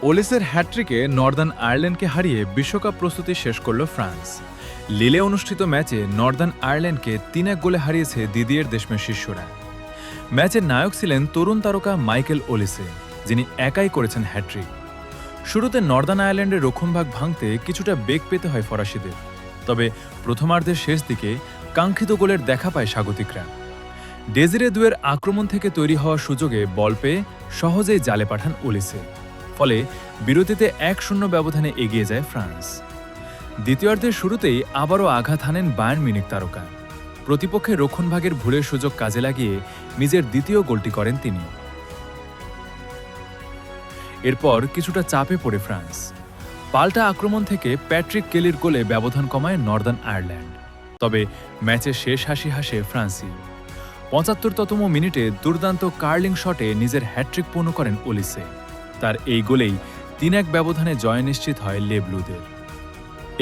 ওলিসের হ্যাট্রিকে Northern আয়ারল্যান্ডকে হারিয়ে বিশ্বকাপ প্রস্তুতি শেষ করল ফ্রান্স। লিলে অনুষ্ঠিত ম্যাচে নর্দার্ন আয়ারল্যান্ডকে ৩-১ গোলে হারিয়েছে দিদিয়ের দেশমের শিষ্যরা। ম্যাচের নায়ক ছিলেন তরুণ তারকা মাইকেল ওলিসে, যিনি একাই করেছেন হ্যাট্রিক। শুরুতে নর্দার্ন আয়ারল্যান্ডের রক্ষণভাগ ভাঙতে কিছুটা বেগ পেতে হয় ফরাসিদের, তবে প্রথমার্ধের শেষ দিকে কাঙ্ক্ষিত গোলের দেখা পায় স্বাগতিকরা। ডেজিরে দুয়ের আক্রমণ থেকে তৈরি হওয়া সুযোগে বল পেয়ে সহজেই জালে পাঠান ওলিসে, ফলে বিরতিতে ১-০ ব্যবধানে এগিয়ে যায় ফ্রান্স। দ্বিতীয়ার্ধের শুরুতেই আবারও আঘাত হানেন বায়ার্ন মিউনিখ তারকা। প্রতিপক্ষের রক্ষণভাগের ভুলের সুযোগ কাজে লাগিয়ে নিজের দ্বিতীয় গোলটি করেন তিনি। এরপর কিছুটা চাপে পড়ে ফ্রান্স। পাল্টা আক্রমণ থেকে প্যাট্রিক কেলির গোলে ব্যবধান কমায় নর্দার্ন আয়ারল্যান্ড। তবে ম্যাচের শেষ হাসি হাসে ফ্রান্সই। ৭৫তম মিনিটে দুর্দান্ত কার্লিং শটে নিজের হ্যাট্রিক পূর্ণ করেন ওলিসে। তার এই গোলেই ৩-১ ব্যবধানে জয় নিশ্চিত হয় লে ব্লুদের।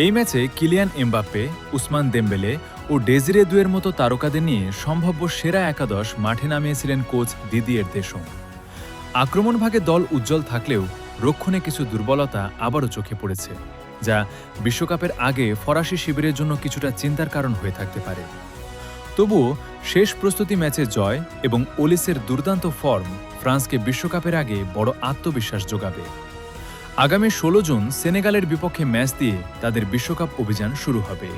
এই ম্যাচে কিলিয়ান এমবাপ্পে, উসমান দেমবেলে ও ডেজিরে দুয়ের মতো তারকাদের নিয়ে সম্ভাব্য সেরা একাদশ মাঠে নামিয়েছিলেন কোচ দিদিয়ের দেশম। আক্রমণভাগে দল উজ্জ্বল থাকলেও রক্ষণে কিছু দুর্বলতা আবারও চোখে পড়েছে, যা বিশ্বকাপের আগে ফরাসি শিবিরের জন্য কিছুটা চিন্তার কারণ হয়ে থাকতে পারে। তবুও শেষ প্রস্তুতি ম্যাচে জয় এবং ওলিসের দুর্দান্ত ফর্ম ফ্রান্সকে বিশ্বকাপের আগে বড় আত্মবিশ্বাস যোগাবে। আগামী ১৬ জুন সেনেগালের বিপক্ষে ম্যাচ দিয়ে তাদের বিশ্বকাপ অভিযান শুরু হবে।